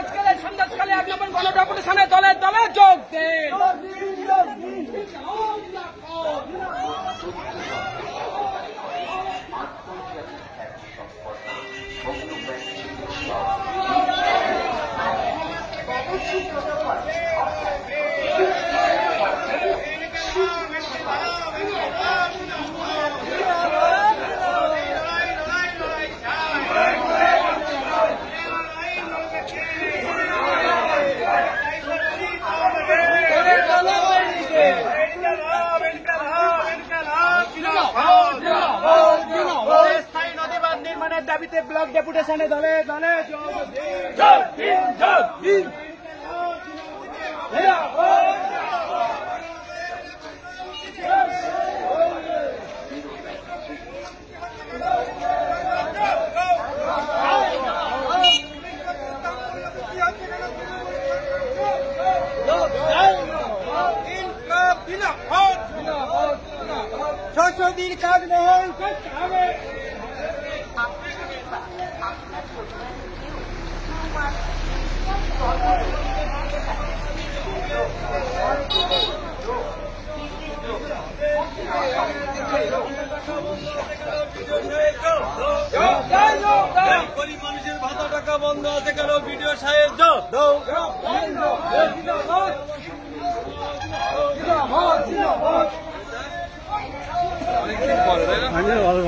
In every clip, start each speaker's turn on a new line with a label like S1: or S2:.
S1: আজকাল সন্ধ্যাকালে 1 নম্বর গণডেপুটেশনে দলে দলে যোগ দেন। দাবিতে ব্লক ডেপুটেশনে দলে দলে সংসদীর কাজ বহন করতে হবে।
S2: গরিব মানুষের ভাতা টাকা বন্ধ আছে কেন? ভিডিও সাহেব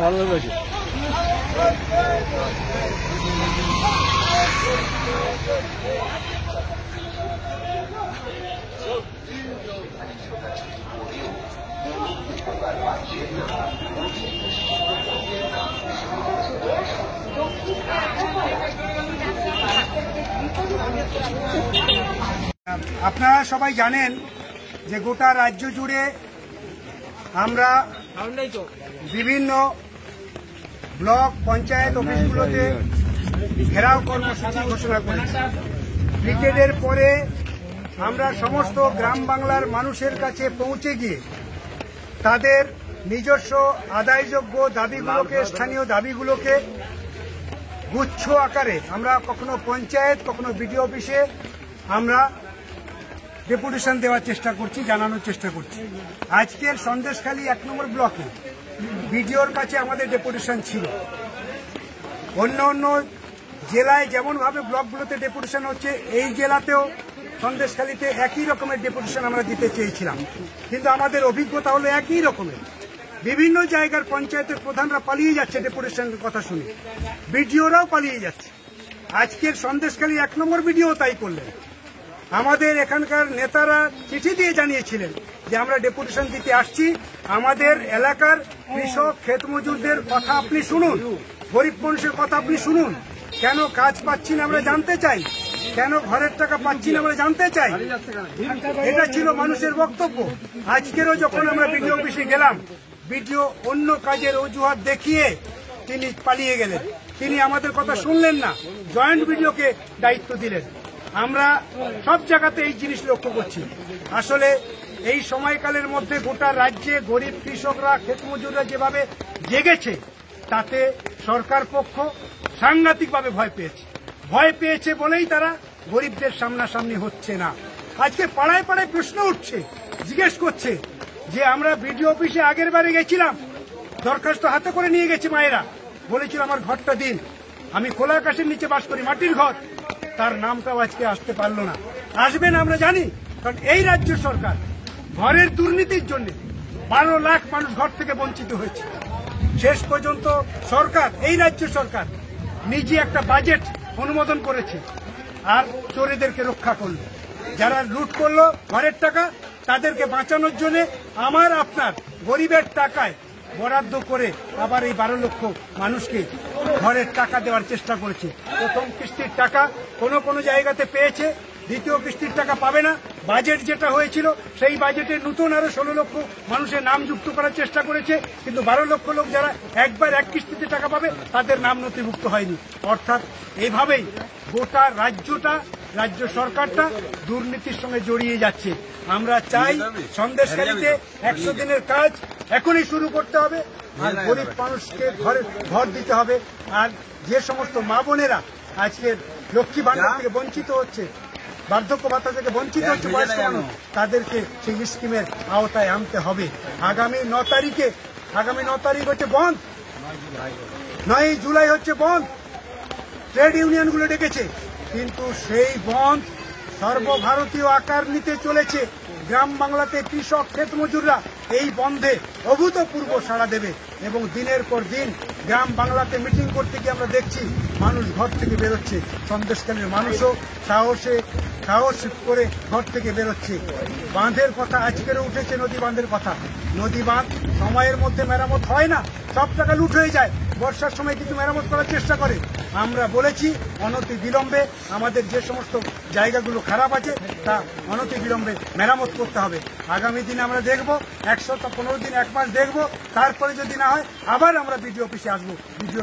S2: ভালো লাগছে।
S3: আপনারা সবাই জানেন যে গোটা রাজ্য জুড়ে আমরা বিভিন্ন ব্লক পঞ্চায়েত অফিসগুলোতে ঘেরাও কর্মসূচি ঘোষণা করেছি। ব্রিগেডের পরে আমরা সমস্ত গ্রাম বাংলার মানুষের কাছে পৌঁছে গিয়ে তাদের নিজস্ব আদায়যোগ্য দাবিগুলোকে, স্থানীয় দাবিগুলোকে গুচ্ছ আকারে আমরা কখনো পঞ্চায়েত, কখনো বিডিও অফিসে আমরা ডেপুটেশন দেওয়ার চেষ্টা করছি, জানানোর চেষ্টা করছি। আজকের সন্দেশখালী 1 নম্বর ব্লকে বিডিওর কাছে আমাদের ডেপুটেশন ছিল। অন্য অন্য জেলায় যেমনভাবে ব্লকগুলোতে ডেপুটেশন হচ্ছে, এই জেলাতেও সন্দেশখালীতে একই রকমের ডেপুটেশন আমরা দিতে চেয়েছিলাম, কিন্তু আমাদের অভিজ্ঞতা হলো একই রকমের। বিভিন্ন জায়গার পঞ্চায়েতের প্রধানরা পালিয়ে যাচ্ছে ডেপুটেশনের কথা শুনে, বিডিওরাও পালিয়ে যাচ্ছে। আজকের সন্দেশখালী 1 নম্বর বিডিও তাই করলেন। আমাদের এখানকার নেতারা চিঠি দিয়ে জানিয়েছিলেন যে আমরা ডেপুটেশন দিতে আসছি, আমাদের এলাকার কৃষক ক্ষেত মজুরদের কথা আপনি শুনুন, গরিব মানুষের কথা আপনি শুনুন। কেন কাজ পাচ্ছি না আমরা জানতে চাই, কেন ঘরের টাকা পাচ্ছি না আমরা জানতে চাই। এটা ছিল মানুষের বক্তব্য। আজকেরও যখন আমরা বিডিও অফিসে গেলাম, বিডিও অন্য কাজের অজুহাত দেখিয়ে তিনি পালিয়ে গেলেন। তিনি আমাদের কথা শুনলেন না, জয়েন্ট বিডিওকে দায়িত্ব দিলেন। আমরা সব জায়গাতে এই জিনিস লক্ষ্য করছি। আসলে এই সময়কালের মধ্যে গোটা রাজ্যে গরিব কৃষকরা, ক্ষেত মজুররা যেভাবে জেগেছে, তাতে সরকার পক্ষ সাংঘাতিকভাবে ভয় পেয়েছে বলেই তারা গরিবদের সামনাসামনি হচ্ছে না। আজকে পাড়ায় পাড়ায় প্রশ্ন উঠছে, জিজ্ঞেস করছে যে আমরা বিডিও অফিসে আগের বারে গেছিলাম, দরখাস্ত হাতে করে নিয়ে গেছি, মায়েরা বলেছিল আমার ঘরটা দিন, আমি খোলা আকাশের নিচে বাস করি, মাটির ঘর, তার নামটাও আজকে আসতে পারলো না। আসবে না আমরা জানি, কারণ এই রাজ্য সরকার ঘরের দুর্নীতির জন্য 12 লাখ মানুষ ঘর থেকে বঞ্চিত হয়েছে। শেষ পর্যন্ত সরকার, এই রাজ্য সরকার নিজে একটা বাজেট অনুমোদন করেছে আর চোরেদেরকে রক্ষা করলো। যারা লুট করলো ঘরের টাকা, তাদেরকে বাঁচানোর জন্য আমার আপনার গরিবের টাকায় বরাদ্দ করে আবার এই 12 লক্ষ মানুষকে ঘরের টাকা দেওয়ার চেষ্টা করেছে। প্রথম কিস্তির টাকা কোনো জায়গাতে পেয়েছে, দ্বিতীয় কিস্তির টাকা পাবে না। বাজেট যেটা হয়েছিল সেই বাজেটে নতুন আরো 16 লক্ষ মানুষের নাম যুক্ত করার চেষ্টা করেছে, কিন্তু 12 লক্ষ লোক যারা একবার এক কিস্তিতে টাকা পাবে তাদের নাম নথিভুক্ত হয়নি। অর্থাৎ এইভাবেই গোটা রাজ্য সরকারটা দুর্নীতির সঙ্গে জড়িয়ে যাচ্ছে। আমরা চাই সন্দেশখালীতে 100 দিনের কাজ এখনই শুরু করতে হবে, আর গরিব মানুষকে ঘর দিতে হবে। আর যে সমস্ত মা বোনেরা আজকে লক্ষ্মী ভাণ্ডার থেকে বঞ্চিত হচ্ছে, বার্ধক্য ভাতা থেকে বঞ্চিত হচ্ছে বয়স্ক মানুষ, তাদেরকে সেই স্কিমের আওতায় আনতে হবে। আগামী 9 তারিখ হচ্ছে বন্ধ, 9 জুলাই হচ্ছে বন্ধ। ট্রেড ইউনিয়নগুলো ডেকেছে, কিন্তু সেই বন্ধ সর্বভারতীয় আকার নিতে চলেছে। গ্রাম বাংলাতে কৃষক ক্ষেত মজুররা এই বন্ধে অভূতপূর্ব সাড়া দেবে এবং দিনের পর দিন গ্রাম বাংলাতে মিটিং করতে গিয়ে আমরা দেখছি মানুষ ঘর থেকে বেরোচ্ছে। সন্দেশখালীর মানুষও সাহস করে ঘর থেকে বেরোচ্ছে। বাঁধের কথা আজকেরও উঠেছে, নদী বাঁধের কথা। নদী বাঁধ সময়ের মধ্যে মেরামত হয় না, সব টাকা লুট হয়ে যায়। বর্ষার সময় কিছু মেরামত করার চেষ্টা করে। আমরা বলেছি অনতি বিলম্বে আমাদের যে সমস্ত জায়গাগুলো খারাপ আছে তা অনতি বিলম্বে মেরামত করতে হবে। আগামী দিনে আমরা দেখব, 115 দিন 1 মাস দেখব, তারপরে যদি না হয় আবার আমরা বিডিও অফিসে আসবো। বিডিও